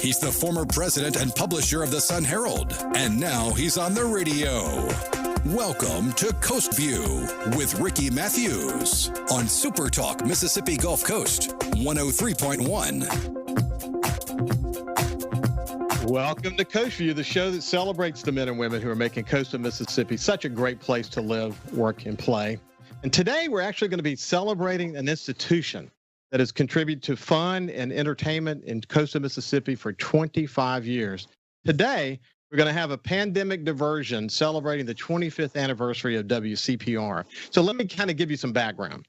He's the former president and publisher of the Sun Herald, and now he's on the radio. Welcome to Coast View with Ricky Matthews on Super Talk Mississippi Gulf Coast 103.1. Welcome to Coast View, the show that celebrates the men and women who are making coastal Mississippi such a great place to live, work, and play. And today we're actually going to be celebrating an institution that has contributed to fun and entertainment in coastal Mississippi for 25 years. Today, we're going to have a pandemic diversion celebrating the 25th anniversary of WCPR. So let me kind of give you some background.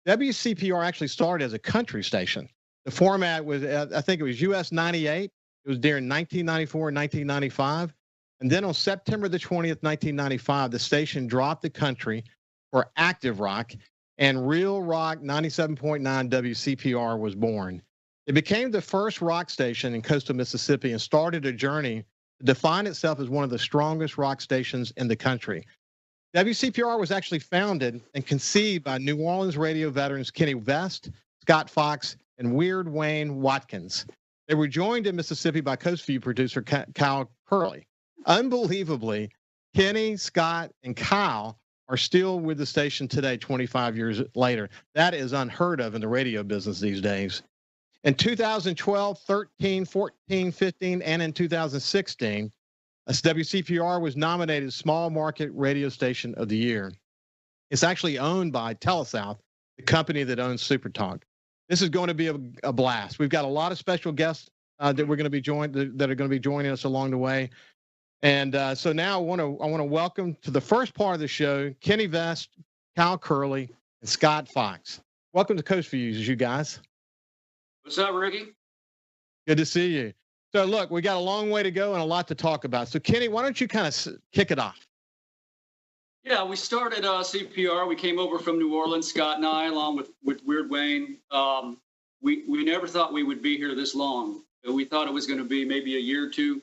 WCPR actually started as a country station. The format was, I think it was US 98. It was during 1994 and 1995. And then on September the 20th, 1995, the station dropped the country for active rock, and Real Rock 97.9 WCPR was born. It became the first rock station in coastal Mississippi and started a journey to define itself as one of the strongest rock stations in the country. WCPR was actually founded and conceived by New Orleans radio veterans Kenny Vest, Scott Fox, and Weird Wayne Watkins. They were joined in Mississippi by Coast View producer Kyle Curley. Unbelievably, Kenny, Scott, and Kyle are still with the station today, 25 years later. That is unheard of in the radio business these days. In 2012, 13, 14, 15, and in 2016, WCPR was nominated Small Market Radio Station of the Year. It's actually owned by TeleSouth, the company that owns Super Talk. This is going to be a blast. We've got a lot of special guests that are going to be joining us along the way. And so now I want to welcome to the first part of the show, Kenny Vest, Kyle Curley, and Scott Fox. Welcome to Coast Views, you guys. What's up, Ricky? Good to see you. So look, we got a long way to go and a lot to talk about. So Kenny, why don't you kind of kick it off? Yeah, we started CPR. We came over from New Orleans, Scott and I, along with Weird Wayne. We never thought we would be here this long. We thought it was going to be maybe a year or two.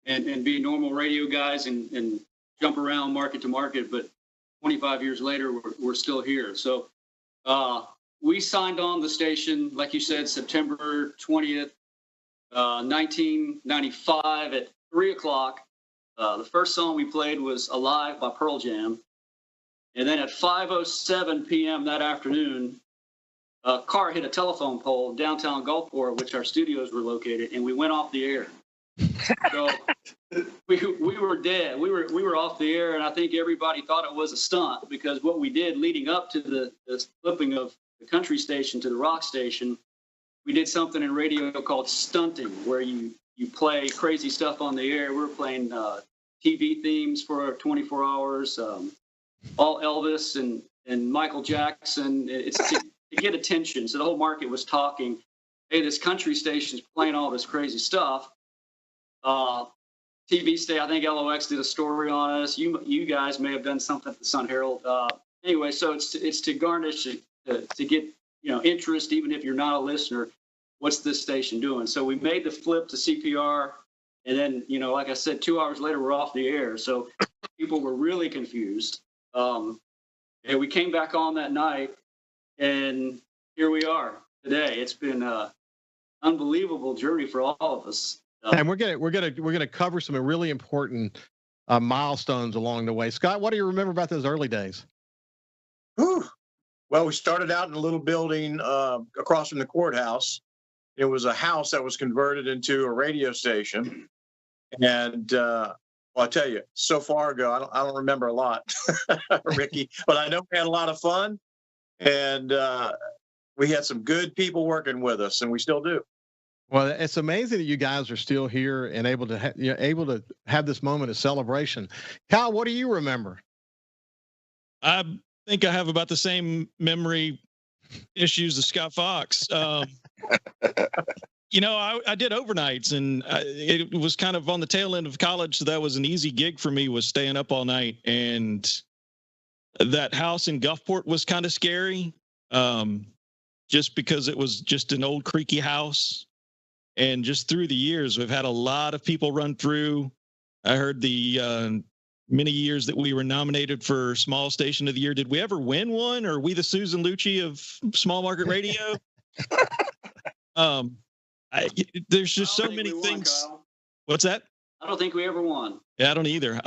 And be normal radio guys and jump around market to market. But 25 years later, we're still here. So we signed on the station, like you said, September 20th, 1995 at 3 o'clock. The first song we played was Alive by Pearl Jam. And then at 5:07 p.m. that afternoon, a car hit a telephone pole downtown Gulfport, which our studios were located, and we went off the air. So we were dead. We were off the air, and I think everybody thought it was a stunt because what we did leading up to the flipping of the country station to the rock station, we did something in radio called stunting, where you play crazy stuff on the air. We were playing TV themes for 24 hours, all Elvis and Michael Jackson. It's to get attention. So the whole market was talking, hey, this country station's playing all this crazy stuff. TV station, I think LOX did a story on us. You guys may have done something at the Sun Herald. Anyway, so it's to garnish to get interest, even if you're not a listener. What's this station doing? So we made the flip to CPR, and then like I said, 2 hours later we're off the air. So people were really confused. And we came back on that night, and here we are today. It's been an unbelievable journey for all of us. And we're gonna cover some really important milestones along the way. Scott, what do you remember about those early days? Whew. Well, we started out in a little building across from the courthouse. It was a house that was converted into a radio station. And well, I'll tell you, so far ago, I don't remember a lot, Ricky, but I know we had a lot of fun, and we had some good people working with us, and we still do. Well, it's amazing that you guys are still here and able to have this moment of celebration. Kyle, what do you remember? I think I have about the same memory issues as Scott Fox. I did overnights, and it was kind of on the tail end of college, so that was an easy gig for me, was staying up all night. And that house in Gulfport was kind of scary, just because it was just an old creaky house. And just through the years, we've had a lot of people run through. I heard the many years that we were nominated for Small Station of the Year. Did we ever win one? Or are we the Susan Lucci of small market radio? There's just so I don't think many we won, things. Kyle. What's that? I don't think we ever won. Yeah, I don't either.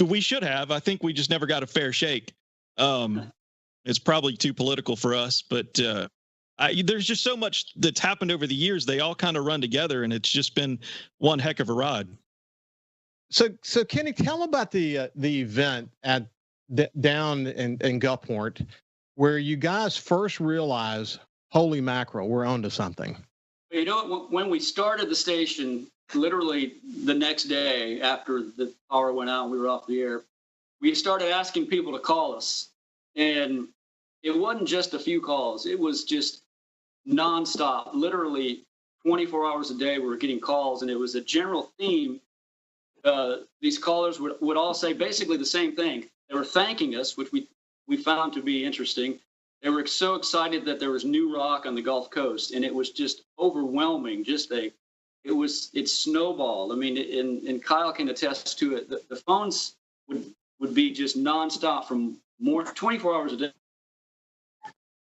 We should have. I think we just never got a fair shake. It's probably too political for us, but there's just so much that's happened over the years. They all kind of run together, and it's just been one heck of a ride. So Kenny, tell about the event down in Gulfport, where you guys first realized, holy mackerel, we're onto something. You know, when we started the station, literally the next day after the power went out and we were off the air, we started asking people to call us. And it wasn't just a few calls. It was just nonstop, literally 24 hours a day we were getting calls. And it was a general theme. These callers would all say basically the same thing. They were thanking us, which we found to be interesting. They were so excited that there was new rock on the Gulf Coast, and it was just overwhelming. It snowballed. I mean, and Kyle can attest to it. The phones would be just nonstop from 24 hours a day.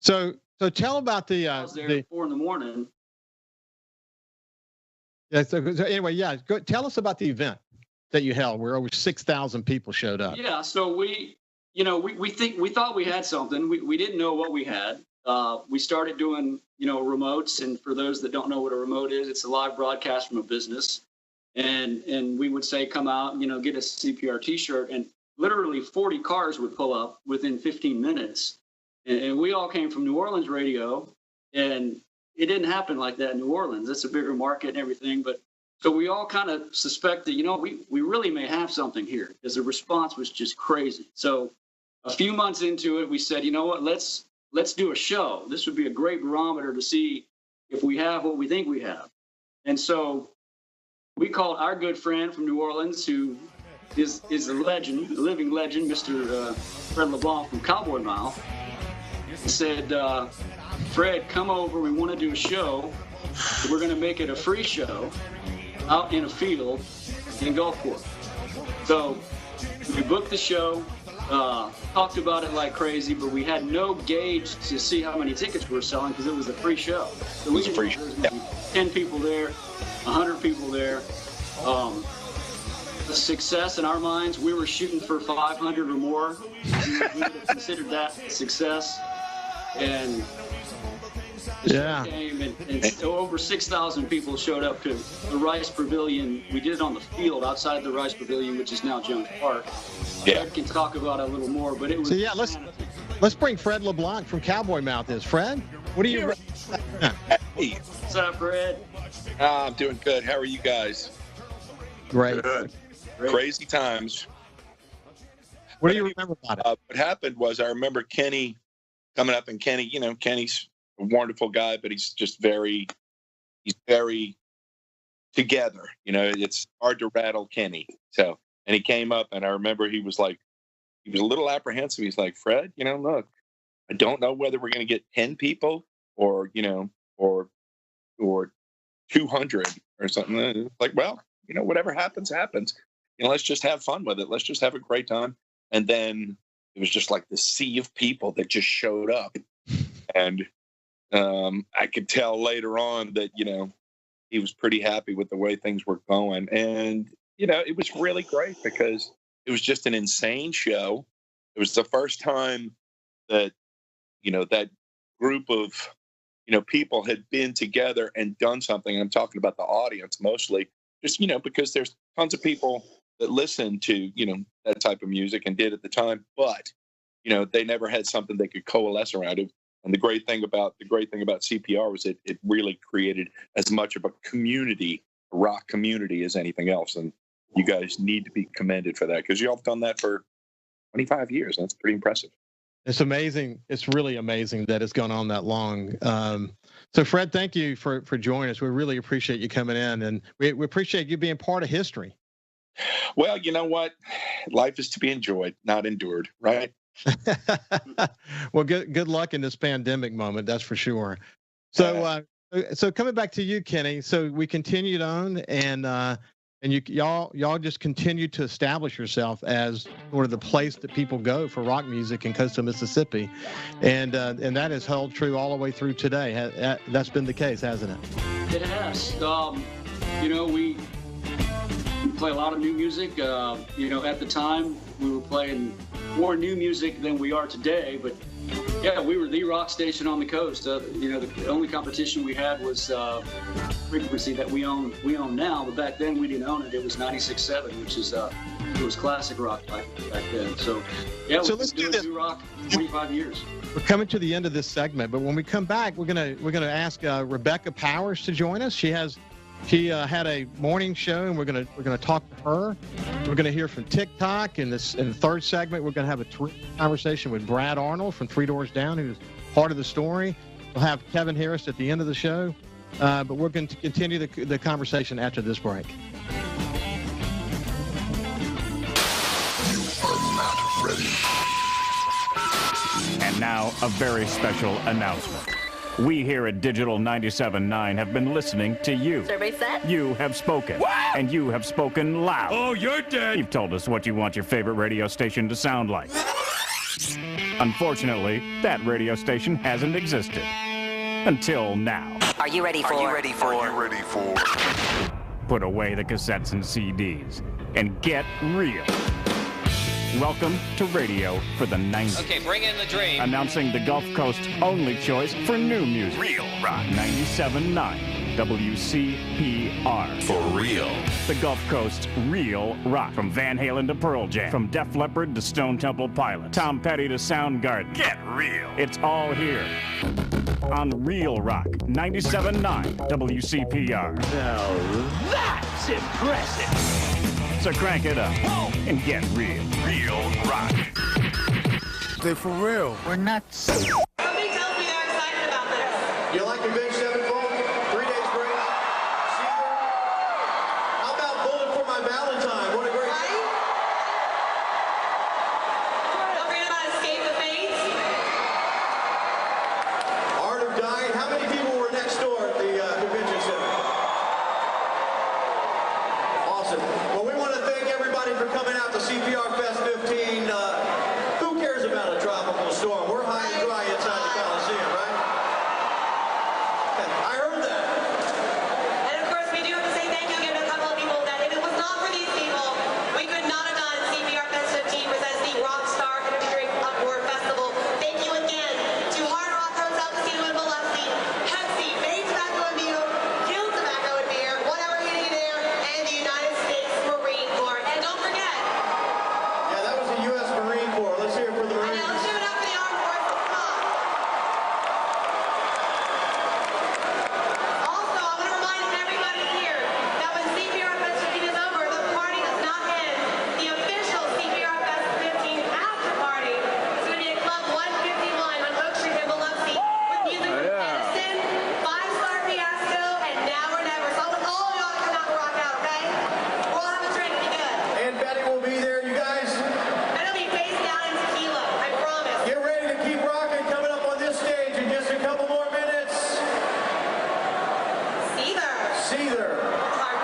So tell about the I was there at 4 a.m. Yeah. So anyway, yeah. Tell us about the event that you held, where over 6,000 people showed up. Yeah. So we thought we had something. We didn't know what we had. We started doing, remotes. And for those that don't know what a remote is, it's a live broadcast from a business. And we would say, come out, get a CPR T-shirt. And literally 40 cars would pull up within 15 minutes. And we all came from New Orleans radio. And it didn't happen like that in New Orleans. It's a bigger market and everything. But so we all kind of suspected, we really may have something here, because the response was just crazy. So a few months into it, we said, you know what, let's do a show. This would be a great barometer to see if we have what we think we have. And so we called our good friend from New Orleans, who is a legend, a living legend, Mr. Fred LeBlanc from Cowboy Mile, and said, Fred, come over. We want to do a show. We're going to make it a free show out in a field in Gulfport. So we booked the show. Talked about it like crazy, but we had no gauge to see how many tickets we were selling, because it was a free show. So it was a free show. There was 10 people there, 100 people there. The success in our minds, we were shooting for 500 or more. We would have considered that success. And yeah, came and over 6,000 people showed up to the Rice Pavilion. We did it on the field outside the Rice Pavilion, which is now Jones Park. Yeah. Fred can talk about it a little more, but it was. So yeah, let's bring Fred LeBlanc from Cowboy Mouth. Fred, what are you? Hey, what's up, Fred? I'm doing good. How are you guys? Great. Good. Crazy times. What do you remember about it? What happened was, I remember Kenny coming up, and Kenny, Kenny's a wonderful guy, but he's very together. It's hard to rattle Kenny. So, and he came up, and I remember he was a little apprehensive. He's like, Fred, look, I don't know whether we're going to get 10 people or 200 or something. And it's like, well, whatever happens, happens. Let's just have fun with it. Let's just have a great time. And then it was just like the sea of people that just showed up. And I could tell later on that, he was pretty happy with the way things were going. And, it was really great, because it was just an insane show. It was the first time that, that group of, people had been together and done something. I'm talking about the audience mostly, just, because there's tons of people that listen to, that type of music and did at the time, but, they never had something they could coalesce around it. And the great thing about CPR was it really created as much of a community, a rock community, as anything else. And you guys need to be commended for that, because you all have done that for 25 years. That's pretty impressive. It's amazing. It's really amazing that it's gone on that long. So Fred, thank you for joining us. We really appreciate you coming in, and we appreciate you being part of history. Well, you know what? Life is to be enjoyed, not endured, right? Well, good luck in this pandemic moment, that's for sure. So coming back to you, Kenny. So we continued on, and and y'all just continue to establish yourself as sort of the place that people go for rock music in coastal Mississippi, and that has held true all the way through today. That's been the case, hasn't it? It has. We play a lot of new music. At the time we were playing more new music than we are today, but yeah, we were the rock station on the coast. The only competition we had was frequency that we own now, but back then we didn't own it. It was 96.7, which is it was classic rock back then. So yeah, let's do this. New rock 25 years. We're coming to the end of this segment, but when we come back, we're gonna ask Rebecca Powers to join us. She had a morning show, and we're gonna talk to her. We're gonna hear from TikTok in the third segment. We're gonna have a terrific conversation with Brad Arnold from Three Doors Down, who's part of the story. We'll have Kevin Harris at the end of the show, but we're going to continue the conversation after this break. You are not ready. And now, a very special announcement. We here at Digital 97.9 have been listening to you. Survey said? You have spoken. What? And you have spoken loud. Oh, you're dead. You've told us what you want your favorite radio station to sound like. Unfortunately, that radio station hasn't existed. Until now. Are you ready for? Put away the cassettes and CDs and get real. Welcome to Radio for the 90s. Okay, bring in the dream. Announcing the Gulf Coast's only choice for new music. Real rock. 97.9 WCPR. For real. The Gulf Coast's real rock. From Van Halen to Pearl Jam. From Def Leppard to Stone Temple Pilots. Tom Petty to Soundgarden. Get real. It's all here. On Real Rock 97.9 WCPR. Now that's impressive. So crank it up and get real. Real rock. They're for real. We're nuts. Somebody tells me they're excited about this. You like the big 7-fold? 3 days grace? Caesar? How about Bullet for My Valentine? What a great Right? Don't forget about Escape the Fates. Art of Dying. How many people were next door at the convention center? Awesome. Well, we want to thank everybody for coming out to CPR Fest 15. Who cares about a tropical storm? We're high and dry inside the Coliseum, right? I heard that. And of course, we do have to say thank you again to a couple of people that if it was not for these people, we could not have done CPR Fest 15 presents the Rockstar Energy Drink Upward Festival. Thank you again to Hard Rock Hotel Casino in Biloxi, Pepsi, Maine Tobacco and Beer, Hill Tobacco and Beer, Whatever You Need Air, and the United States Marine Corps. And don't forget, Yeah, that was the U.S. Marine Corps. Let's hear it for the I Marines. know, let's give it up for the armed forces. Come on. Also, I want to remind everybody here that when CPR Fest 15 is over, the party does not end. The official CPR Fest 15 after party is going to be at Club 151 on Oak Street in Biloxi with music from Edison, 5-Star Fiasco, and Now or Never. So I want all of y'all to come out and rock out, okay? We'll have a drink, be good. And Betty will be there. You guys, And it'll be face down in tequila, I promise. get ready to keep rocking. Coming up on this stage in just a couple more minutes. Seether. Hard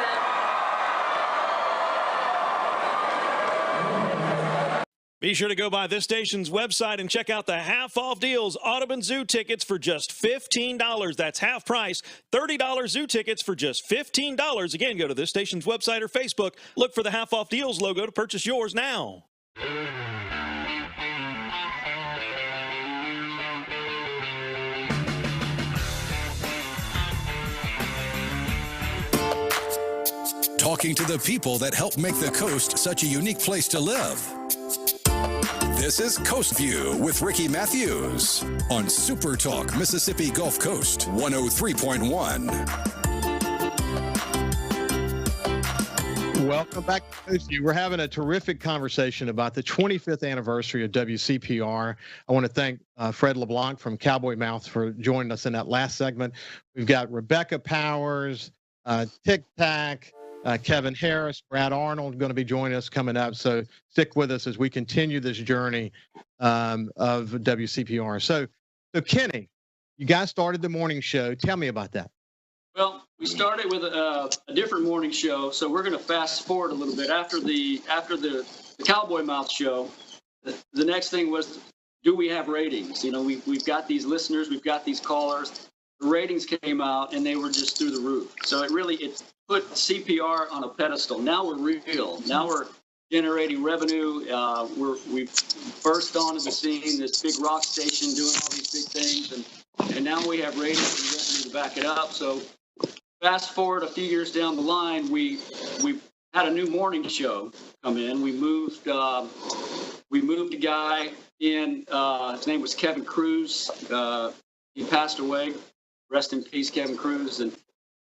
man. Be sure to go by this station's website and check out the half-off deals. Audubon Zoo tickets for just $15. That's half price. $30 zoo tickets for just $15. Again, go to this station's website or Facebook. Look for the half-off deals logo to purchase yours now. Talking to the people that help make the coast such a unique place to live. This is Coast View with Ricky Matthews on Super Talk Mississippi Gulf Coast 103.1. Welcome back to Coast View. We're having a terrific conversation about the 25th anniversary of WCPR. I want to thank Fred LeBlanc from Cowboy Mouth for joining us in that last segment. We've got Rebecca Powers, Tic Tac, Kevin Harris, Brad Arnold going to be joining us coming up. So stick with us as we continue this journey of WCPR. So Kenny, you guys started the morning show. Tell me about that. Well, we started with a different morning show, so we're going to fast forward a little bit. After the Cowboy Mouth show, the next thing was, do we have ratings? You know, we've got these listeners, we've got these callers. The ratings came out, and they were just through the roof. So it put CPR on a pedestal. Now we're real. Now we're generating revenue. We burst onto the scene, this big rock station doing all these big things, and now we have ratings and revenue to back it up. So fast forward a few years down the line, we had a new morning show come in. We moved a guy in. His name was Kevin Cruz. He passed away. Rest in peace, Kevin Cruz. And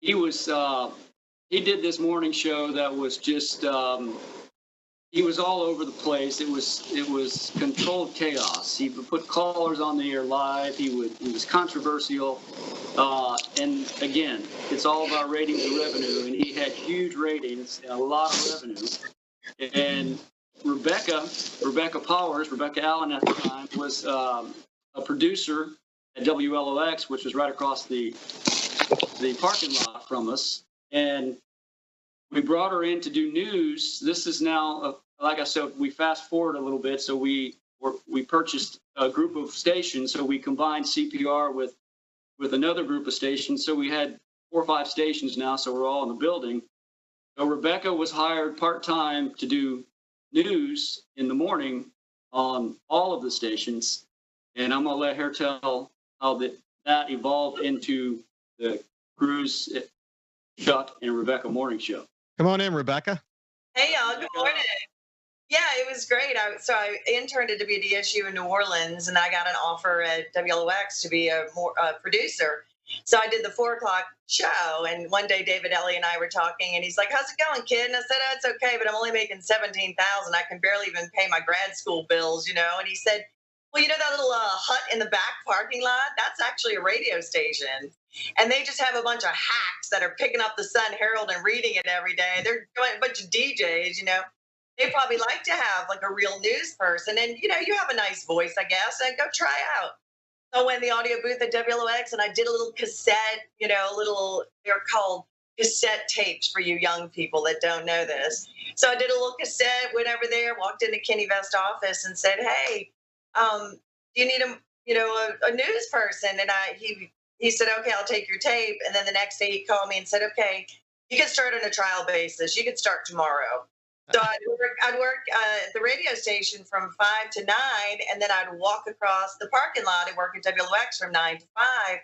he did this morning show that was just. He was all over the place. It was controlled chaos. He would put callers on the air live. He was controversial, and again, it's all about ratings and revenue. And he had huge ratings and a lot of revenue. And Rebecca Powers, Rebecca Allen at the time, was a producer at WLOX, which was right across the parking lot from us, and we brought her in to do news. This is now, like I said, we fast forward a little bit. So we purchased a group of stations. So we combined CPR with another group of stations. So we had 4 or 5 stations now. So we're all in the building. So Rebecca was hired part-time to do news in the morning on all of the stations. And I'm going to let her tell how that evolved into the Cruz, Chuck, and Rebecca morning show. Come on in, Rebecca. Hey, y'all. Good morning. Yeah, it was great. I interned at WDSU in New Orleans, and I got an offer at WLOX to be a producer. So I did the 4 o'clock show, and one day David Ellie and I were talking, and he's like, "How's it going, kid?" And I said, "Oh, it's okay, but I'm only making $17,000. I can barely even pay my grad school bills, you know." And he said, "Well, you know that little hut in the back parking lot? That's actually a radio station. And they just have a bunch of hacks that are picking up the Sun Herald and reading it every day. They're doing a bunch of DJs, you know. They probably like to have like a real news person. And, you know, you have a nice voice, I guess, and go try out." So I went in the audio booth at WLOX, and I did a little cassette, you know, they're called cassette tapes for you young people that don't know this. So I did a little cassette, went over there, walked into Kenny Vest's office and said, "Hey, do you need a news person?" And he said, "Okay, I'll take your tape." And then the next day he called me and said, "Okay, you can start on a trial basis. You can start tomorrow." So I'd work at the radio station from 5 to 9, and then I'd walk across the parking lot and work at WLOX from 9 to 5.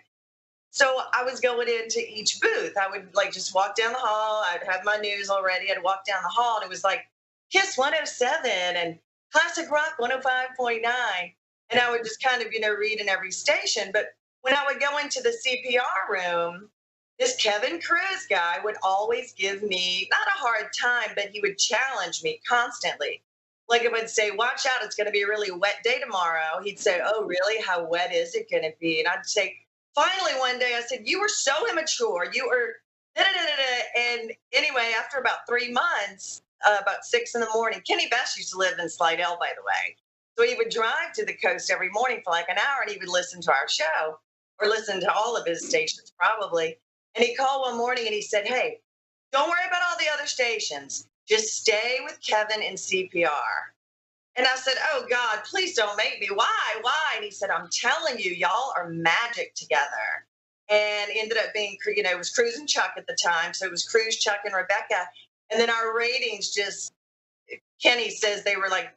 So I was going into each booth. I would just walk down the hall. I'd have my news already. I'd walk down the hall, and it was like Kiss 107 and Classic Rock 105.9. And I would just kind of, read in every station. But when I would go into the CPR room, this Kevin Cruz guy would always give me, not a hard time, but he would challenge me constantly. Like it would say, "Watch out, it's going to be a really wet day tomorrow." He'd say, "Oh, really? How wet is it going to be?" And I'd say, finally one day I said, "You were so immature. You were da-da-da-da-da." And anyway, after about 3 months, about 6 in the morning, Kenny Vest used to live in Slidell, by the way. So he would drive to the coast every morning for like an hour, and he would listen to our show, or listen to all of his stations probably. And he called one morning and he said, "Hey, don't worry about all the other stations. Just stay with Kevin in CPR." And I said, "Oh, God, please don't make me. Why? Why?" And he said, "I'm telling you, y'all are magic together." And ended up being, it was Cruz and Chuck at the time. So it was Cruz, Chuck, and Rebecca. And then our ratings Kenny says they were like,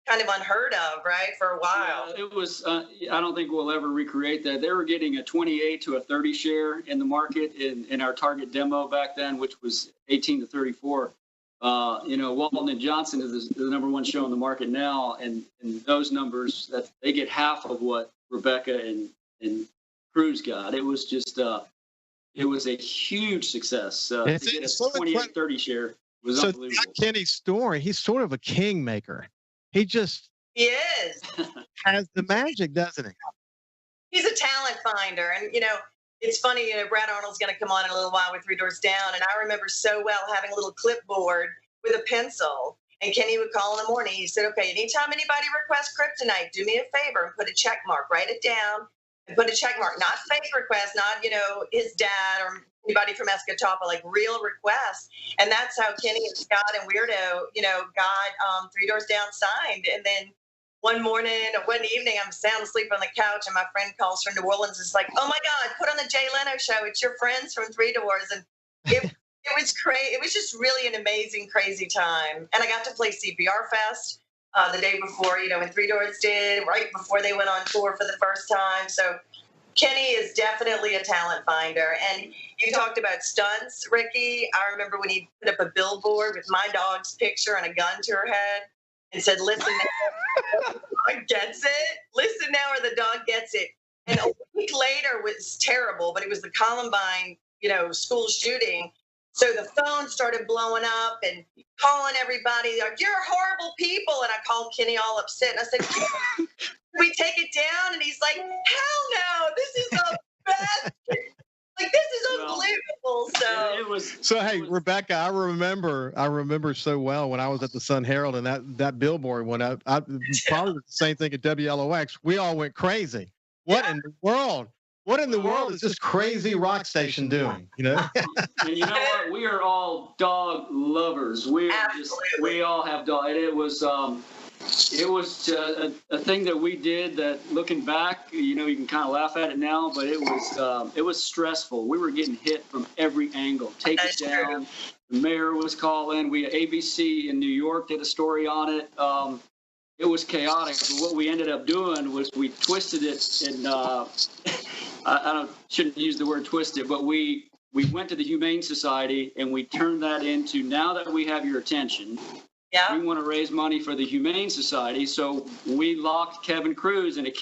kind of unheard of, right, for a while. Yeah, it was, I don't think we'll ever recreate that. They were getting a 28 to a 30 share in the market in our target demo back then, which was 18 to 34. Walton and Johnson is the number 1 show in the market now, and those numbers, that they get half of what Rebecca and Cruz got. It was just, it was a huge success. To get a 28, 30 share was unbelievable. So Kenny's story, he's sort of a kingmaker. He is. Has the magic, doesn't he? He's a talent finder. And, it's funny, Brad Arnold's going to come on in a little while with 3 Doors Down. And I remember so well having a little clipboard with a pencil. And Kenny would call in the morning. He said, "Okay, anytime anybody requests kryptonite, do me a favor and put a check mark. Write it down and put a check mark. Not fake request, not, his dad or anybody from Escatawpa, like real requests. And that's how Kenny and Scott and Weirdo, got Three Doors Down signed. And then one evening, I'm sound asleep on the couch, and my friend calls from New Orleans. It's like, oh my God, put on the Jay Leno show. It's your friends from Three Doors. And it was crazy. It was just really an amazing, crazy time. And I got to play CPR Fest the day before, when Three Doors did, right before they went on tour for the first time. So Kenny is definitely a talent finder. And you talked about stunts, Ricky. I remember when he put up a billboard with my dog's picture and a gun to her head and said, listen now, the dog gets it. Listen now or the dog gets it. And a week later was terrible, but it was the Columbine, school shooting. So the phone started blowing up and calling everybody, like, you're horrible people. And I called Kenny all upset. And I said, can we take it down? And he's like, hell no, this is the best. Like, this is unbelievable. So hey, Rebecca, I remember so well when I was at the Sun Herald and that billboard went up. Probably the same thing at WLOX. We all went crazy. What in the world? What in the world is this crazy rock station doing? And you know what? We are all dog lovers. We all have dog. It was a thing that we did that, looking back, you can kind of laugh at it now, but it was stressful. We were getting hit from every angle. Take it down. The mayor was calling. ABC in New York did a story on it. It was chaotic. But what we ended up doing was we twisted it, and shouldn't use the word twisted, but we went to the Humane Society and we turned that into, now that we have your attention, we want to raise money for the Humane Society. So we locked Kevin Cruz in a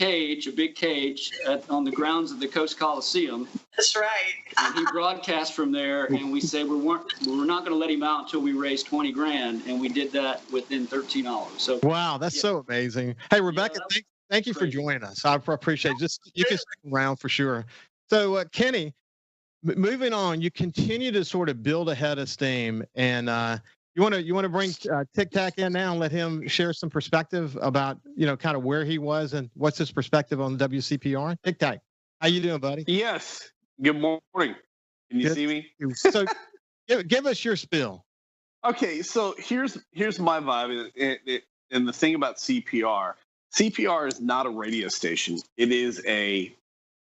big cage on the grounds of the Coast Coliseum. That's right. And he broadcast from there, and we said we're not going to let him out until we raise $20,000, and we did that within 13 hours. So wow, that's so amazing. Hey, Rebecca, thank you for joining us. I appreciate it. You can stick around for sure. So Kenny, moving on, you continue to sort of build a head of steam, and you want to bring Tic Tac in now and let him share some perspective about kind of where he was and what's his perspective on WCPR. Tic Tac, how you doing, buddy? Yes. Good morning. Can you see me? So give us your spill. Okay, so here's my vibe, and the thing about CPR. CPR is not a radio station. It is a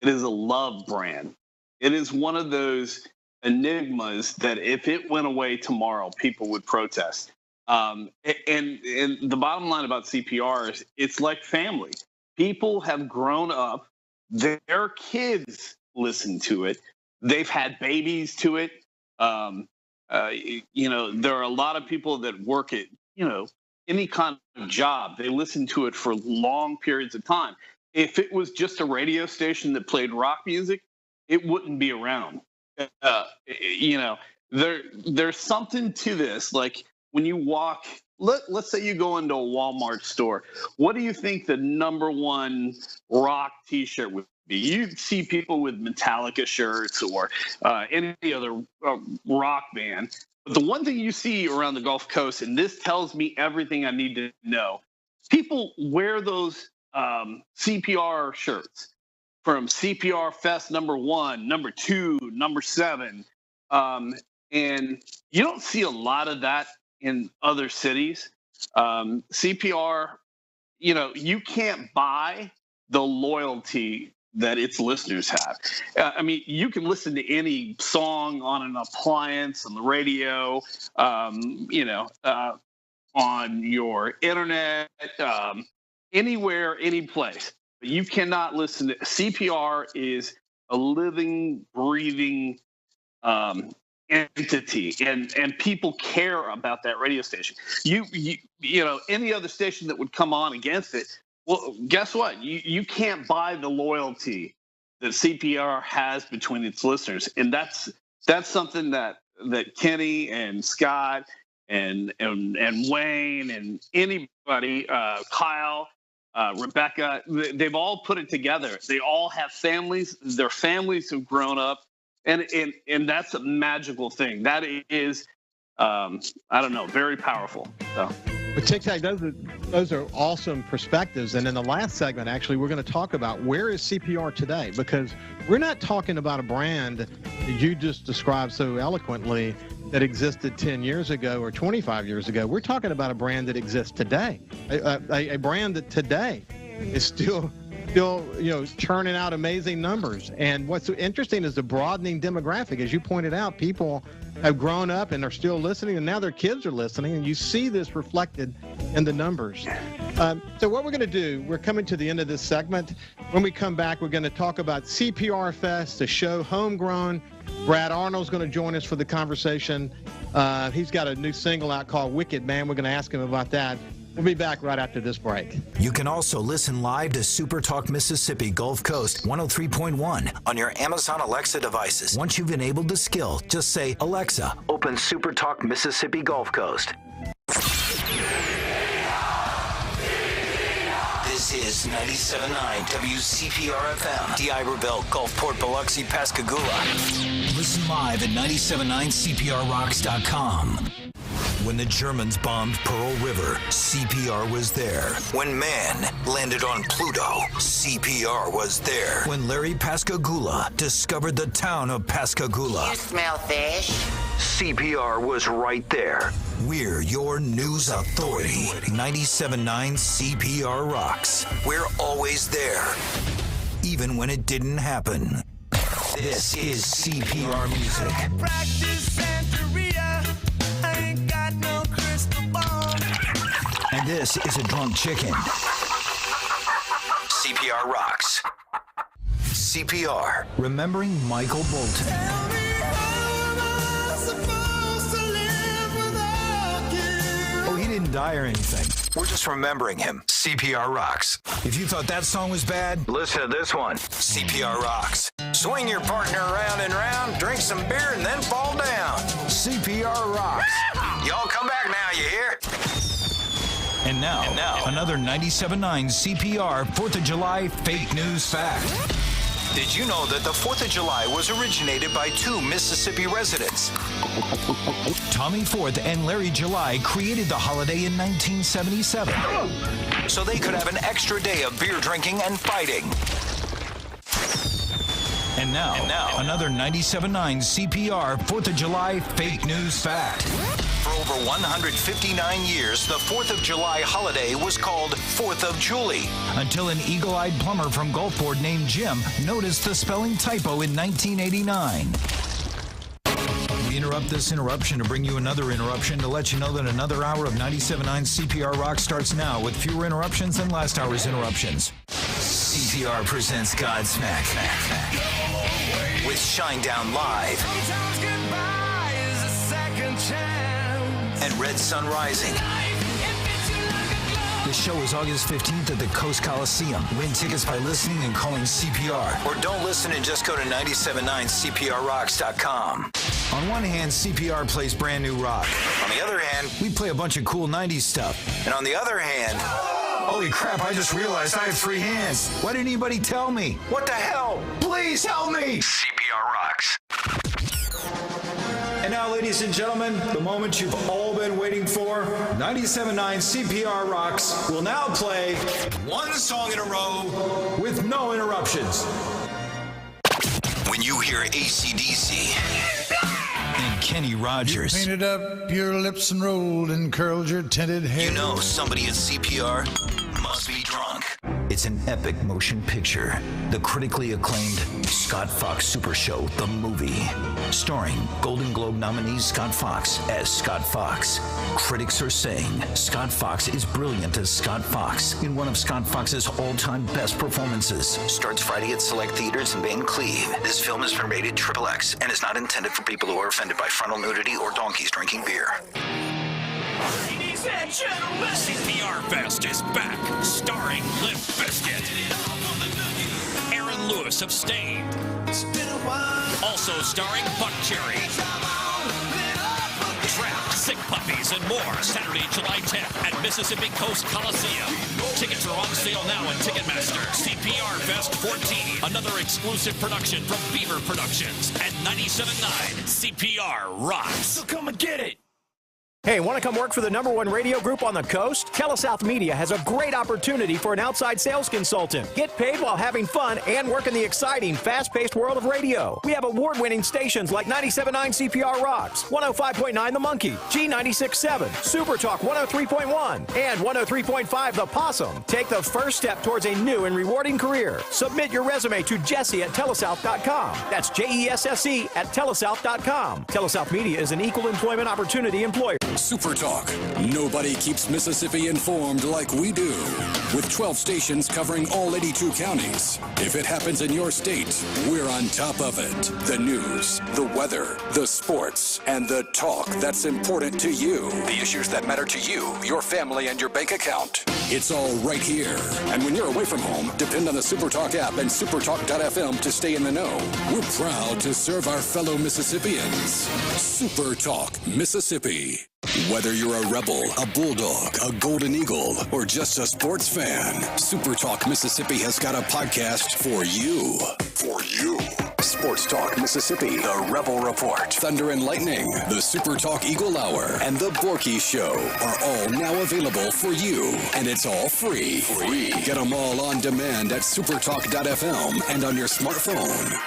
love brand. It is one of those enigmas that if it went away tomorrow, people would protest. And the bottom line about CPR is it's like family. People have grown up. Their kids listen to it. They've had babies to it. There are a lot of people that work at, any kind of job. They listen to it for long periods of time. If it was just a radio station that played rock music, it wouldn't be around. There's something to this. Like when you walk, let's say you go into a Walmart store. What do you think the number one rock T-shirt would be? You see people with Metallica shirts or any other rock band. But the one thing you see around the Gulf Coast, and this tells me everything I need to know, people wear those CPR shirts from CPR Fest #1, #2, #7. And you don't see a lot of that in other cities. CPR, you can't buy the loyalty that its listeners have. You can listen to any song on an appliance, on the radio, on your internet, anywhere, any place. But you cannot listen to CPR. Is a living, breathing entity, and people care about that radio station. Any other station that would come on against it, well, guess what? You can't buy the loyalty that CPR has between its listeners, and that's something that Kenny and Scott and Wayne and anybody, Kyle, Rebecca, they've all put it together. They all have families. Their families have grown up, and that's a magical thing. That is, very powerful. So. But Tic Tac, those are awesome perspectives. And in the last segment, actually, we're going to talk about where is CPR today, because we're not talking about a brand that you just described so eloquently that existed 10 years ago or 25 years ago. We're talking about a brand that exists today, a brand that today is still churning out amazing numbers. And what's interesting is the broadening demographic. As you pointed out, people have grown up and are still listening, and now their kids are listening, and you see this reflected in the numbers. So what we're going to do, we're coming to the end of this segment. When we come back, we're going to talk about CPR Fest, the show Homegrown. Brad Arnold's going to join us for the conversation. He's got a new single out called Wicked Man. We're going to ask him about that. We'll be back right after this break. You can also listen live to Super Talk Mississippi Gulf Coast 103.1 on your Amazon Alexa devices. Once you've enabled the skill, just say, Alexa, open Super Talk Mississippi Gulf Coast. This is 97.9 WCPR-FM, D'Iberville, Gulfport, Biloxi, Pascagoula. Listen live at 97.9CPRRocks.com. When the Germans bombed Pearl River, CPR was there. When man landed on Pluto, CPR was there. When Larry Pascagoula discovered the town of Pascagoula, You smell fish? CPR was right there. We're your news authority. 97.9 CPR Rocks. We're always there, even when it didn't happen. This is CPR music. And this is a drunk chicken. CPR Rocks. CPR, remembering Michael Bolton. Oh, he didn't die or anything. We're just remembering him. CPR Rocks. If you thought that song was bad, listen to this one. CPR Rocks. Swing your partner around and round, drink some beer, and then fall down. CPR Rocks. Y'all come back now, you hear? And now, another 97.9 CPR 4th of July fake news fact. Did you know that the 4th of July was originated by two Mississippi residents? Tommy Forth and Larry July created the holiday in 1977, so they could have an extra day of beer drinking and fighting. And now, another 97.9 CPR 4th of July fake news fact. For over 159 years, the 4th of July holiday was called 4th of Julie, until an eagle-eyed plumber from Gulfport named Jim noticed the spelling typo in 1989. We interrupt this interruption to bring you another interruption to let you know that another hour of 97.9 CPR Rock starts now with fewer interruptions than last hour's interruptions. CPR presents Godsmack with Shinedown Live and Red Sun Rising. The show is August 15th at the Coast Coliseum. Win tickets by listening and calling CPR. Or don't listen and just go to 979CPRRocks.com. On one hand, CPR plays brand new rock. On the other hand, we play a bunch of cool 90s stuff. And on the other hand, holy crap, I just realized I have 3 hands. Why didn't anybody tell me? What the hell? Please help me! CPR Rocks. And now, ladies and gentlemen, the moment you've all been waiting for, 97.9 CPR Rocks will now play one song in a row with no interruptions. When you hear AC/DC and Kenny Rogers, you painted up your lips and rolled and curled your tinted hair, you know somebody at CPR must be drunk. It's an epic motion picture. The critically acclaimed Scott Fox Super Show, the movie. Starring Golden Globe nominee Scott Fox as Scott Fox. Critics are saying Scott Fox is brilliant as Scott Fox in one of Scott Fox's all-time best performances. Starts Friday at select theaters in Van Cleve. This film is rated XXX and is not intended for people who are offended by frontal nudity or donkeys drinking beer. Ladies and gentlemen, CPR Fest is back, starring Limp Bizkit, Aaron Lewis of Stained, also starring Buckcherry, Trap, Sick Puppies, and more. Saturday, July 10th at Mississippi Coast Coliseum. Tickets are on sale now at Ticketmaster. CPR Fest 14, another exclusive production from Beaver Productions at 97.9 CPR Rocks. So come and get it. Hey, want to come work for the #1 radio group on the coast? TeleSouth Media has a great opportunity for an outside sales consultant. Get paid while having fun and work in the exciting, fast-paced world of radio. We have award-winning stations like 97.9 CPR Rocks, 105.9 The Monkey, G96.7, Super Talk 103.1, and 103.5 The Possum. Take the first step towards a new and rewarding career. Submit your resume to Jesse@telesouth.com. That's JESSE at telesouth.com. TeleSouth Media is an equal employment opportunity employer. Super Talk. Nobody keeps Mississippi informed like we do. With 12 stations covering all 82 counties. If it happens in your state, we're on top of it. The news, the weather, the sports, and the talk that's important to you. The issues that matter to you, your family, and your bank account. It's all right here. And when you're away from home, depend on the Super Talk app and supertalk.fm to stay in the know. We're proud to serve our fellow Mississippians. Super Talk Mississippi. Whether you're a Rebel, a Bulldog, a Golden Eagle, or just a sports fan, Super Talk Mississippi has got a podcast for you. For you. Sports Talk Mississippi, the Rebel Report, Thunder and Lightning, the Super Talk Eagle Hour, and the Borky Show are all now available for you. And it's all free. Get them all on demand at supertalk.fm and on your smartphone.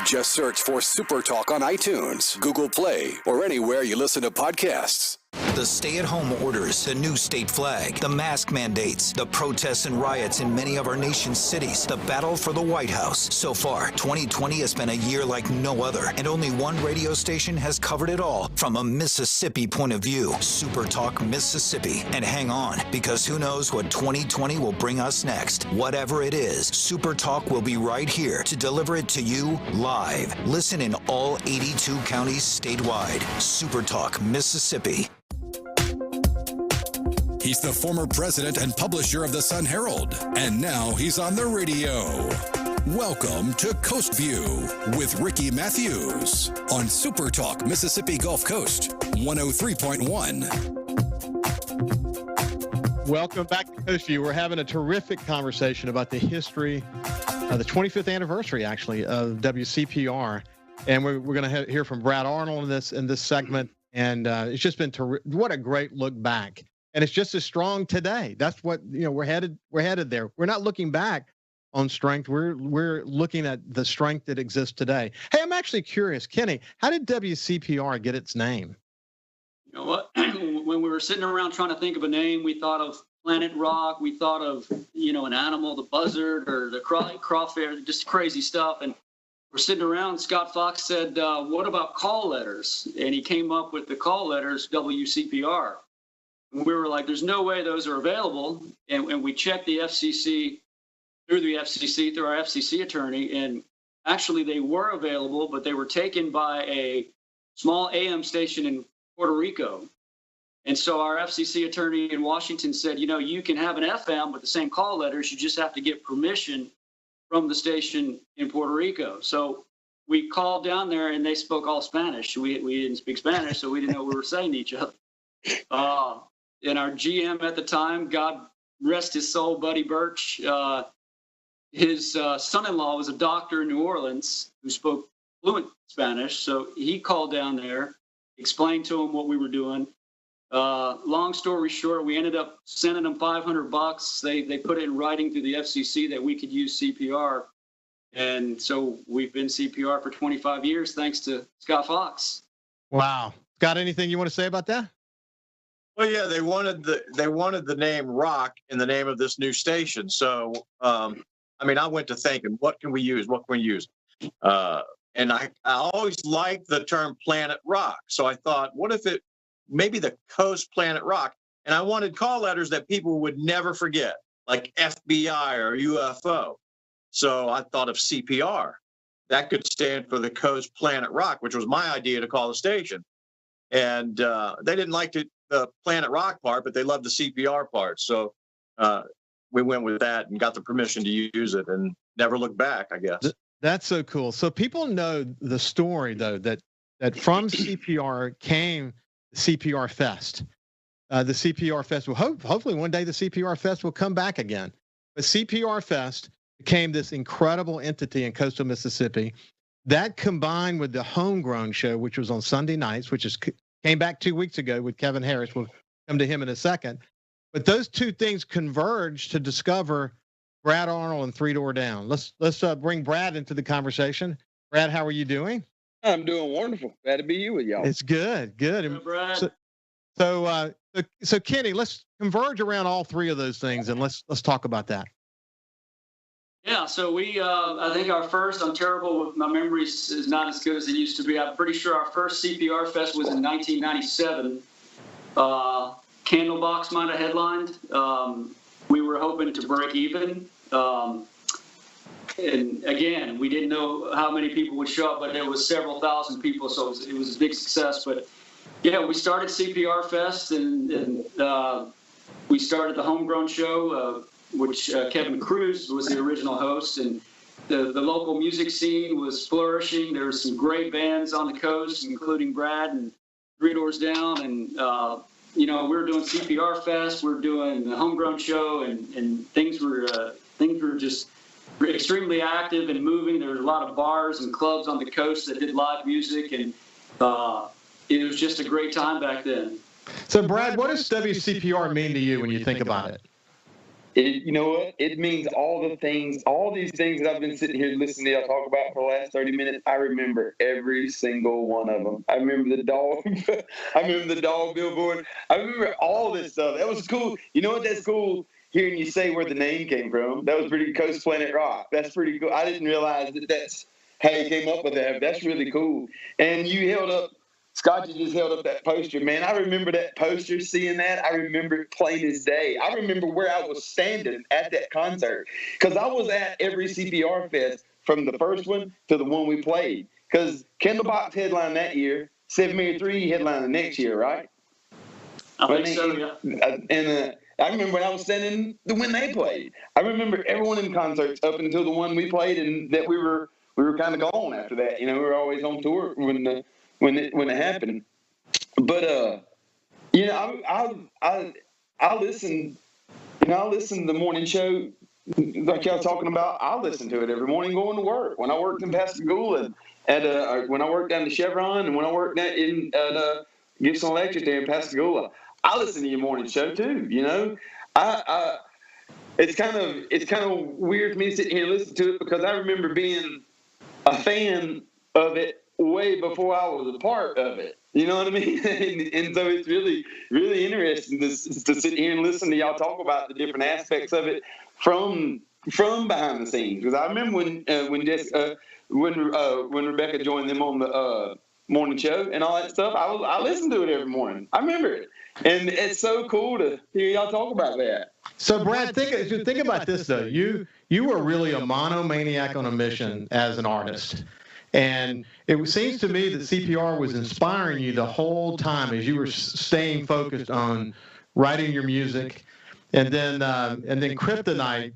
Just search for Super Talk on iTunes, Google Play, or anywhere you listen to podcasts. The stay-at-home orders, the new state flag, the mask mandates, the protests and riots in many of our nation's cities, the battle for the White House. So far, 2020 has been a year like no other, and only one radio station has covered it all from a Mississippi point of view. Super Talk Mississippi. And hang on, because who knows what 2020 will bring us next. Whatever it is, Super Talk will be right here to deliver it to you live. Listen in all 82 counties statewide. Super Talk Mississippi. He's the former president and publisher of the Sun Herald, and now he's on the radio. Welcome to Coast View with Ricky Matthews on Super Talk Mississippi Gulf Coast 103.1. Welcome back to Coast View. We're having a terrific conversation about the history, the 25th anniversary, actually, of WCPR. And we're going to hear from Brad Arnold in this segment. And it's just been what a great look back. And it's just as strong today. That's what, we're headed there. We're not looking back on strength. We're looking at the strength that exists today. Hey, I'm actually curious, Kenny, how did WCPR get its name? You know what? When we were sitting around trying to think of a name, we thought of Planet Rock. We thought of, an animal, the buzzard or the crawfish, just crazy stuff. And we're sitting around. Scott Fox said, what about call letters? And he came up with the call letters WCPR. And we were like, there's no way those are available. And we checked the FCC through our FCC attorney. And actually they were available, but they were taken by a small AM station in Puerto Rico. And so our FCC attorney in Washington said, you can have an FM with the same call letters. You just have to get permission from the station in Puerto Rico. So we called down there and they spoke all Spanish. We didn't speak Spanish, so we didn't know what we were saying to each other. And our GM at the time, God rest his soul, Buddy Birch, his son-in-law was a doctor in New Orleans who spoke fluent Spanish. So he called down there, explained to him what we were doing. Long story short, we ended up sending them $500. They put it in writing through the FCC that we could use CPR. And so we've been CPR for 25 years, thanks to Scott Fox. Wow. Scott, anything you want to say about that? Well, yeah, they wanted the name Rock in the name of this new station. So, I went to thinking, what can we use? And I always liked the term Planet Rock. So I thought, what if maybe the Coast Planet Rock? And I wanted call letters that people would never forget, like FBI or UFO. So I thought of CPR. That could stand for the Coast Planet Rock, which was my idea to call the station. And they didn't like the Planet Rock part, but they loved the CPR part. So we went with that and got the permission to use it and never looked back, I guess. That's so cool. So people know the story, though, that from CPR came CPR Fest. The CPR Fest will hopefully one day the CPR Fest will come back again. But CPR Fest became this incredible entity in coastal Mississippi that combined with the Homegrown show, which was on Sunday nights, which is came back 2 weeks ago with Kevin Harris. We'll come to him in a second. But those two things converge to discover Brad Arnold and Three Door Down. Let's bring Brad into the conversation. Brad, how are you doing? I'm doing wonderful. Glad to be here with y'all. It's good. Hello, Brad. So Kenny, let's converge around all three of those things, and let's talk about that. Yeah, so we, I think our first, I'm terrible with my memories, is not as good as it used to be. I'm pretty sure our first CPR Fest was in 1997. Candlebox might have headlined. We were hoping to break even. And again, we didn't know how many people would show up, but there was several thousand people, so it was a big success. But yeah, we started CPR Fest, and we started the Homegrown Show, which Kevin Cruz was the original host, and the local music scene was flourishing. There were some great bands on the coast, including Brad and Three Doors Down, and we were doing CPR Fest, we were doing the Homegrown Show, and things were just extremely active and moving. There were a lot of bars and clubs on the coast that did live music, and it was just a great time back then. So, Brad, what does WCPR mean to you when you think about it? You know what? It means all these things that I've been sitting here listening to y'all talk about for the last 30 minutes. I remember every single one of them. I remember the dog. I remember the dog billboard. I remember all this stuff. That was cool. You know what? That's cool. Hearing you say where the name came from. That was pretty Coast Planet Rock. That's pretty cool. I didn't realize that's how you came up with that. That's really cool. And you held up, Scott, you just held up that poster, man. I remember that poster, seeing that. I remember it plain as day. I remember where I was standing at that concert, because I was at every CPR Fest from the first one to the one we played. Because Candlebox headlined that year, 703 headlined the next year, right? I think so, yeah. And I remember when I was standing when they played. I remember everyone in concerts up until the one we played, and that we were kind of gone after that. We were always on tour when it happened. But I listen. I listen to the morning show like y'all talking about. I listen to it every morning going to work. When I worked in Pascagoula, when I worked down to Chevron, and when I worked in Gibson Electric there in Pascagoula, I listen to your morning show too. It's kind of weird for me sitting here and listening to it, because I remember being a fan of it way before I was a part of it. You know what I mean? and so it's really, really interesting to sit here and listen to y'all talk about the different aspects of it from behind the scenes. Because I remember when Rebecca joined them on the morning show and all that stuff, I listened to it every morning. I remember it. And it's so cool to hear y'all talk about that. So, Brad, think about this, though. You were really a monomaniac on a mission as an artist. And it seems to me that CPR was inspiring you the whole time as you were staying focused on writing your music. And then Kryptonite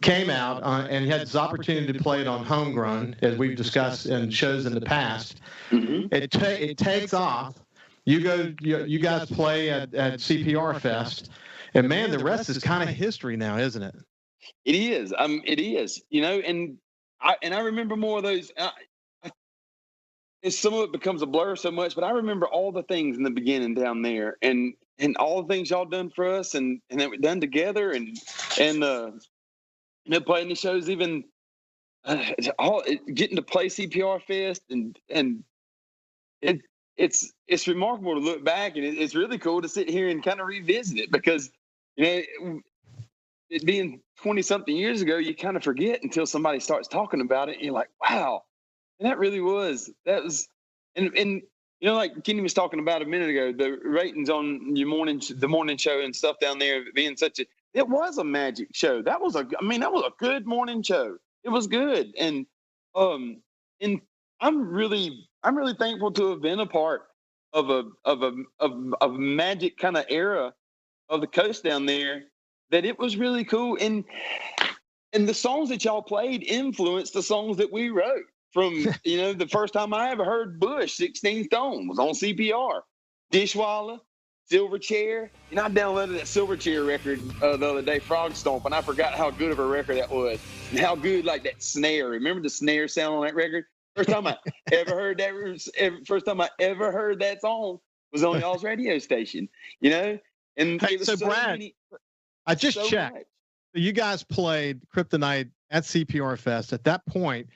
came out and you had this opportunity to play it on Homegrown, as we've discussed in shows in the past. Mm-hmm. It takes off. You guys play at CPR Fest, and man, the rest is kind of history now, isn't it? It is. It is. And I remember more of those. Some of it becomes a blur so much, but I remember all the things in the beginning down there, and all the things y'all done for us, and that we done together, and playing the shows, even getting to play CPR Fest, and it's remarkable to look back, and it's really cool to sit here and kind of revisit it, because it being 20-something years ago, you kind of forget until somebody starts talking about it, and you're like, wow. And that was, and like Kenny was talking about a minute ago, the ratings on the morning show and stuff down there being it was a magic show. That was a good morning show. It was good. And I'm really thankful to have been a part of a magic kind of era of the coast down there, that it was really cool. And the songs that y'all played influenced the songs that we wrote. From, the first time I ever heard Bush, 16 Stone, was on CPR. Dishwalla, Silver Chair. I downloaded that Silver Chair record the other day, Frog Stomp, and I forgot how good of a record that was. And how good, like, that snare. Remember the snare sound on that record? First time I ever heard that song, was on y'all's radio station, you know? And Hey, it was so Brad, I just so checked. much. You guys played Kryptonite at CPR Fest. At that point,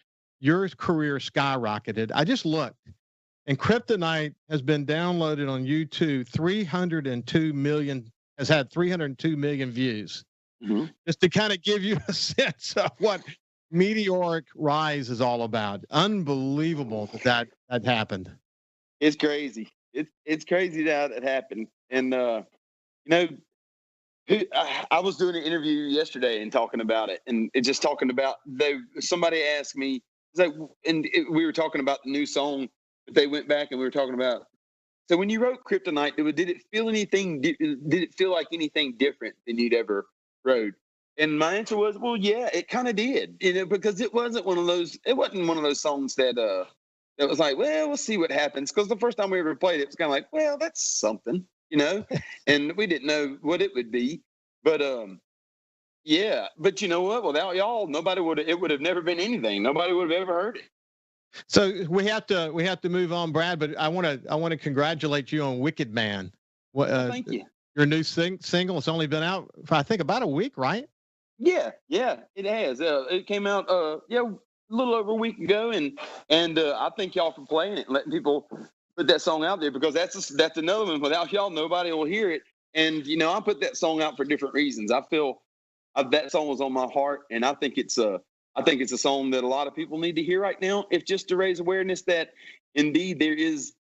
your career skyrocketed. I just looked, and Kryptonite has been downloaded on YouTube. 302 million has had 302 million views. Mm-hmm. Just to kind of give you a sense of what meteoric rise is all about. Unbelievable that happened. It's crazy. It's crazy that it happened. And you know, I was doing an interview yesterday and talking about it, and it just talking about somebody asked me, it's like, we were talking about the new song that they went back and we were talking about. So when you wrote Kryptonite, did it feel anything? Did it feel like anything different than you'd ever wrote? And my answer was, well, yeah, it kind of did, you know, because it wasn't one of those songs that was like, well, we'll see what happens. Because the first time we ever played it, it was kind of like, well, that's something, you know, and we didn't know what it would be. But yeah, but you know what? Without y'all, it would have never been anything. Nobody would have ever heard it. So we have to move on, Brad. But I want to congratulate you on Wicked Man. Thank you. Your new single has only been out for, I think, about a week, right? Yeah, it has. It came out a little over a week ago, and I thank y'all for playing it and letting people put that song out there, because that's another one. Without y'all, nobody will hear it. And you know, I put that song out for different reasons. I feel that song was on my heart, and I think it's a song that a lot of people need to hear right now. If just to raise awareness that indeed there is.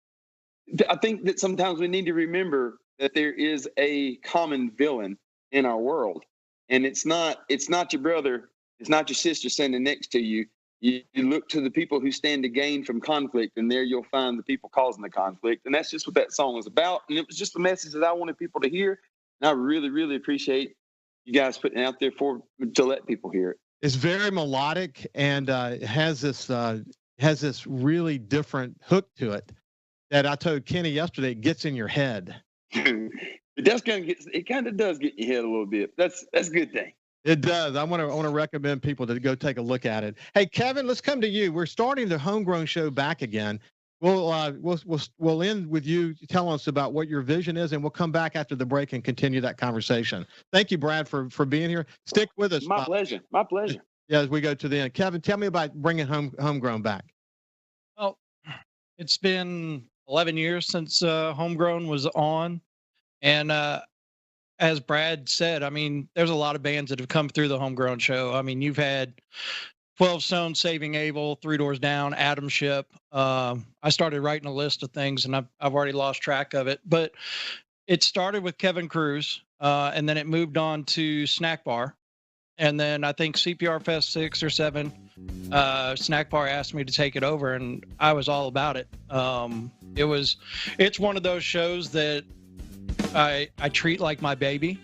I think that sometimes we need to remember that there is a common villain in our world. And it's not your brother, it's not your sister standing next to you. You look to the people who stand to gain from conflict, and there you'll find the people causing the conflict. And that's just what that song was about. And it was just the message that I wanted people to hear. And I really, really appreciate you guys putting it out there to let people hear it. It's very melodic, and has this really different hook to it that I told Kenny yesterday, it gets in your head. It kind of does get in your head a little bit. That's a good thing. It does. I want to recommend people to go take a look at it. Hey, Kevin, let's come to you. We're starting the Homegrown Show back again. We'll end with you telling us about what your vision is, and we'll come back after the break and continue that conversation. Thank you, Brad, for being here. Stick with us. My pleasure. My pleasure. Yeah, as we go to the end. Kevin, tell me about bringing Homegrown back. Well, it's been 11 years since Homegrown was on, and as Brad said, I mean, there's a lot of bands that have come through the Homegrown Show. I mean, you've had 12 Stone, Saving Abel, Three Doors Down, Atom Ship. I started writing a list of things, and I've already lost track of it. But it started with Kevin Cruz, and then it moved on to Snack Bar. And then I think CPR Fest 6 or 7, Snack Bar asked me to take it over, and I was all about it. It's one of those shows that I treat like my baby.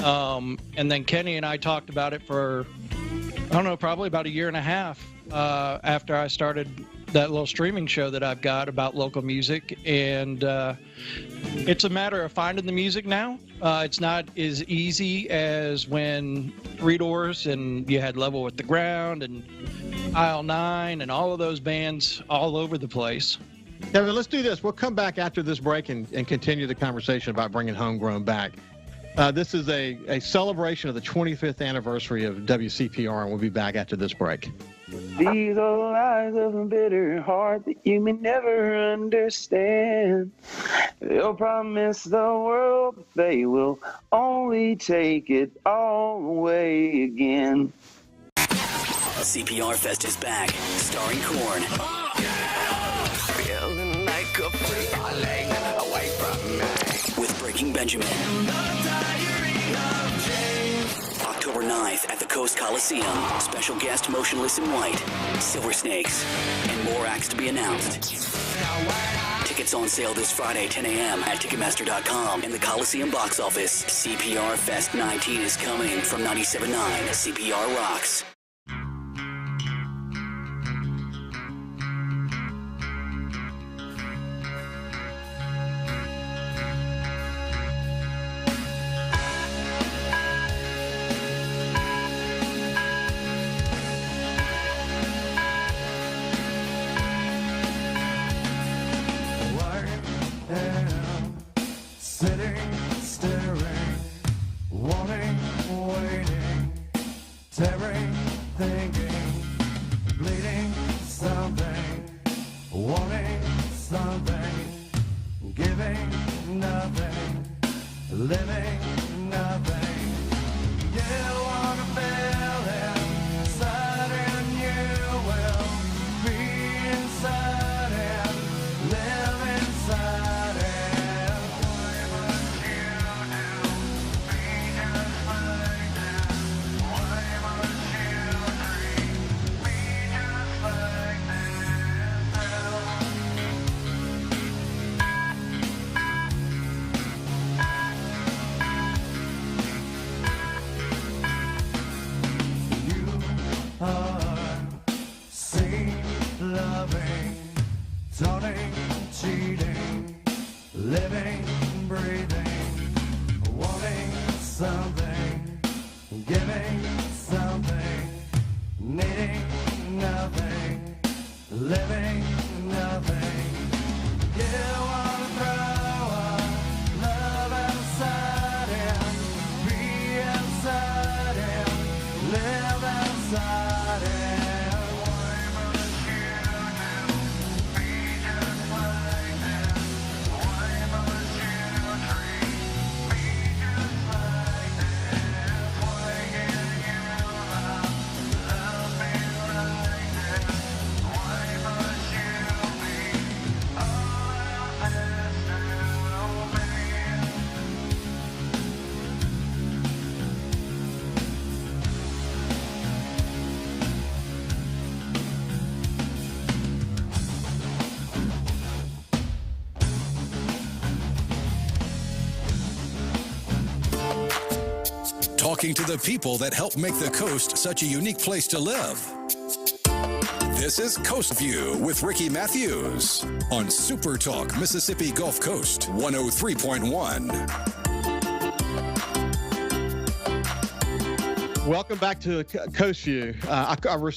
And then Kenny and I talked about it for, I don't know, probably about a year and a half after I started that little streaming show that I've got about local music. And it's a matter of finding the music now. It's not as easy as when Three Doors and you had Level with the Ground and Aisle 9 and all of those bands all over the place. Kevin, let's do this. We'll come back after this break and continue the conversation about bringing Homegrown back. This is a celebration of the 25th anniversary of WCPR, and we'll be back after this break. These are lies of a bitter heart that you may never understand. They'll promise the world, but they will only take it all away again. CPR Fest is back, starring Korn. Feeling like a falling away from me. With Breaking Benjamin. October 9th at the Coast Coliseum. Special guest Motionless in White, Silver Snakes, and more acts to be announced. Tickets on sale this Friday, 10 a.m. at Ticketmaster.com. In the Coliseum box office, CPR Fest 19 is coming from 97.9 CPR Rocks. Sitting, staring, wanting, waiting, tearing, thinking, bleeding something, wanting something, giving nothing, living nothing. You want to feel it inside and you will be inside it, live inside it. Why must you do be just like that? Why must you dream be just like are seen, loving, taunting, cheating, living, breathing, wanting something, giving something, needing nothing, living nothing. You want to throw up love outside him, be outside him, live outside him. Why must you be just like them? Why must you dream be just like them? Why can't you love me like them? Why must you be all this to me? Talking to the people that help make the coast such a unique place to live. This is Coast View with Ricky Matthews on Super Talk Mississippi Gulf Coast 103.1. Welcome back to Coast View. I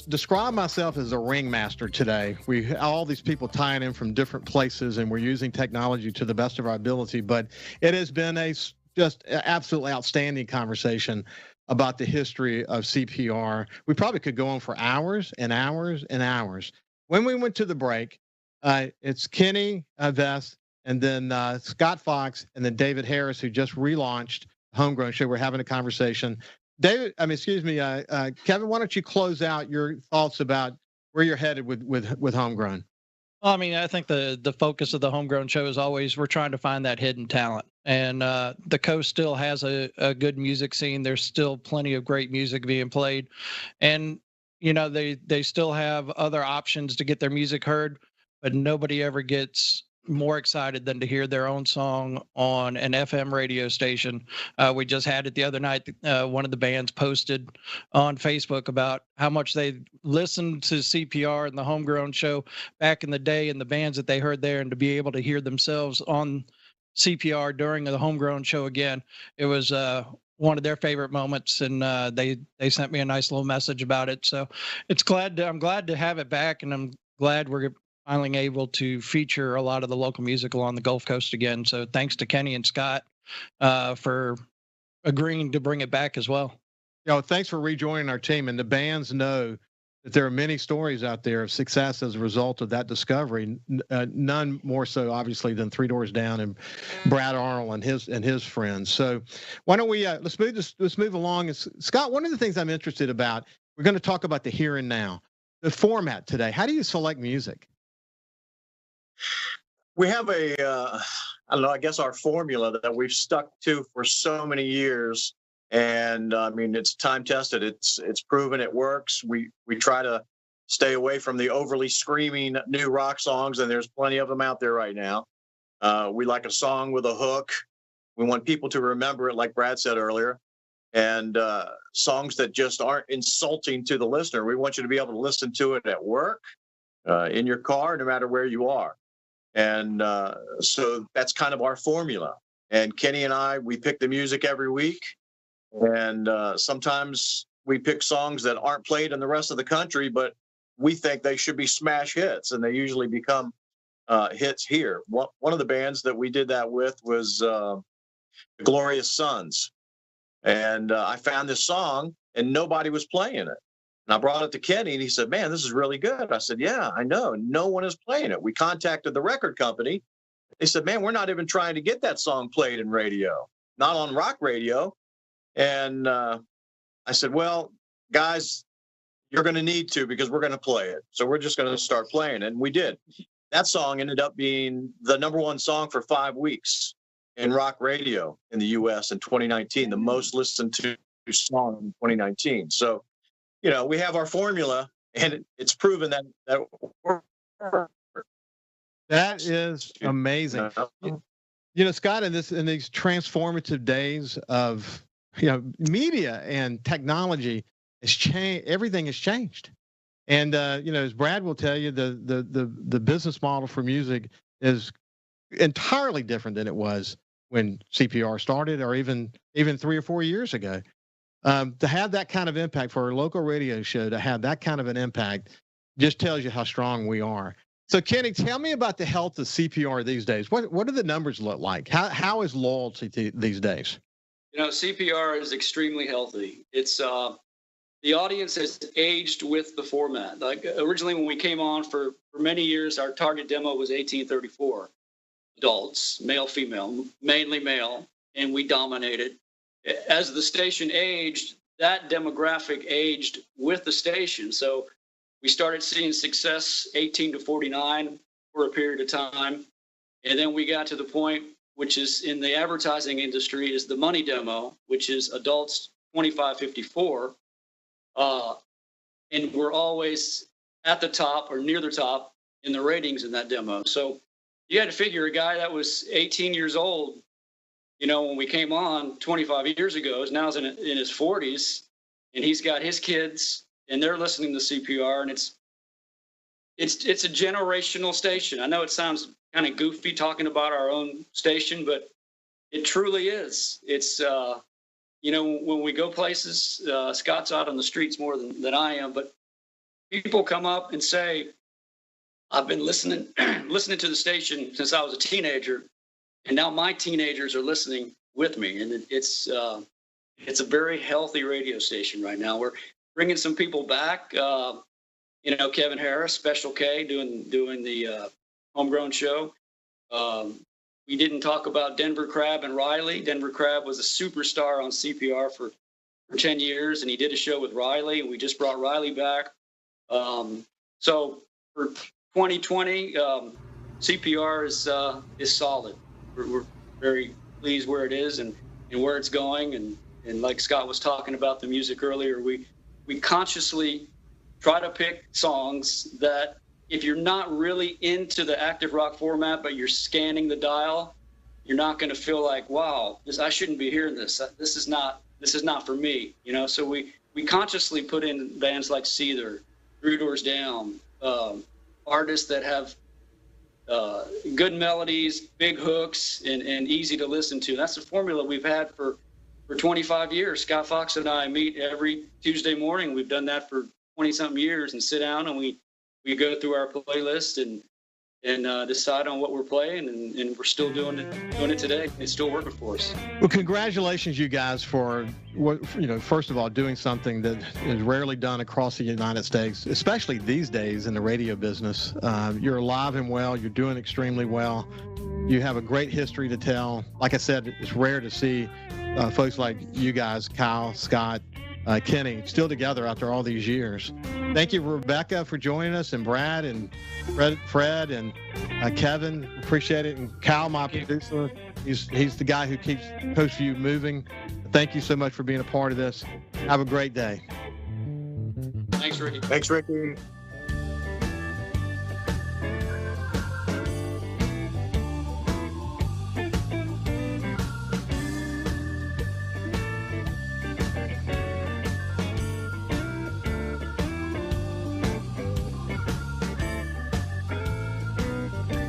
describe myself as a ringmaster today. We all these people tying in from different places, and we're using technology to the best of our ability. But it has been a just absolutely outstanding conversation about the history of CPR. We probably could go on for hours and hours and hours. When we went to the break, it's Kenny Vest and then Scott Fox and then David Harris, who just relaunched Homegrown Show. We're having a conversation. Kevin, why don't you close out your thoughts about where you're headed with Homegrown? Well, I mean, I think the focus of the Homegrown Show is always we're trying to find that hidden talent. And the coast still has a good music scene. There's still plenty of great music being played. And, you know, they still have other options to get their music heard, but nobody ever gets more excited than to hear their own song on an FM radio station. We just had it the other night. One of the bands posted on Facebook about how much they listened to CPR and the Homegrown Show back in the day and the bands that they heard there, and to be able to hear themselves on CPR during the Homegrown Show again, it was one of their favorite moments, and they sent me a nice little message about it. So I'm glad to have it back, and I'm glad we're finally able to feature a lot of the local music along the Gulf Coast again. So thanks to Kenny and Scott for agreeing to bring it back as well. Thanks for rejoining our team. And the bands know that there are many stories out there of success as a result of that discovery. None more so, obviously, than Three Doors Down and Brad Arnold and his friends. So why don't we let's move along. Scott, one of the things I'm interested about, we're going to talk about the here and now, the format today. How do you select music? We have I guess our formula that we've stuck to for so many years. And I mean, it's time tested. It's proven it works. We try to stay away from the overly screaming new rock songs, and there's plenty of them out there right now. We like a song with a hook. We want people to remember it, like Brad said earlier, and songs that just aren't insulting to the listener. We want you to be able to listen to it at work, in your car, no matter where you are. And so that's kind of our formula. And Kenny and I, we pick the music every week. And sometimes we pick songs that aren't played in the rest of the country, but we think they should be smash hits, and they usually become hits here. One of the bands that we did that with was the Glorious Sons. And I found this song and nobody was playing it. And I brought it to Kenny and he said, man, this is really good. I said, yeah, I know. No one is playing it. We contacted the record company. They said, man, we're not even trying to get that song played in radio, not on rock radio. And I said, well, guys, you're going to need to because we're going to play it. So we're just going to start playing. And we did. That song ended up being the #1 song for 5 weeks in rock radio in the U.S. in 2019, the most listened to song in 2019. So, you know, we have our formula, and it's proven that we're. That is amazing. You know, Scott, in these transformative days of, you know, media and technology has changed. Everything has changed. And, you know, as Brad will tell you, the business model for music is entirely different than it was when CPR started, or even 3 or 4 years ago. To have that kind of impact for a local radio show, to have that kind of an impact, just tells you how strong we are. So, Kenny, tell me about the health of CPR these days. What do the numbers look like? How is loyalty these days? You know, CPR is extremely healthy. It's the audience has aged with the format. Like originally when we came on for many years, our target demo was 1834 adults, male, female, mainly male, and we dominated. As the station aged, that demographic aged with the station. So we started seeing success 18 to 49 for a period of time. And then we got to the point, which is in the advertising industry, is the money demo, which is adults 25-54. And we're always at the top or near the top in the ratings in that demo. So you had to figure a guy that was 18 years old, you know, when we came on 25 years ago, is now in his 40s, and he's got his kids, and they're listening to CPR, and it's a generational station. I know it sounds kind of goofy talking about our own station, but it truly is. It's you know, when we go places, Scott's out on the streets more than I am, but people come up and say, I've been listening to the station since I was a teenager, and now my teenagers are listening with me. And it's a very healthy radio station right now. We're bringing some people back. You know, Kevin Harris, Special K, doing the homegrown show. We didn't talk about Denver Crab and Riley. Denver Crab was a superstar on CPR for 10 years, and he did a show with Riley, and we just brought Riley back. So for 2020, CPR is solid. We're very pleased where it is and where it's going. And like Scott was talking about the music earlier, we consciously try to pick songs that, if you're not really into the active rock format, but you're scanning the dial, you're not going to feel like, wow, I shouldn't be hearing this. This is not for me, you know. So we consciously put in bands like Seether, Three Doors Down, artists that have good melodies, big hooks, and easy to listen to. That's a formula we've had for 25 years. Scott Fox and I meet every Tuesday morning. We've done that for 20-something years, and sit down and we go through our playlist and decide on what we're playing, and we're still doing it today. It's still working for us. Well, congratulations, you guys, for what, you know, first of all, doing something that is rarely done across the United States, especially these days in the radio business. You're alive and well. You're doing extremely well. You have a great history to tell. Like I said, it's rare to see folks like you guys, Kyle, Scott, Kenny, still together after all these years. Thank you, Rebecca, for joining us, and Brad and Fred and Kevin. Appreciate it. And Kyle, my producer, he's the guy who keeps Coast View moving. Thank you so much for being a part of this. Have a great day. Thanks, Ricky. Thanks, Ricky.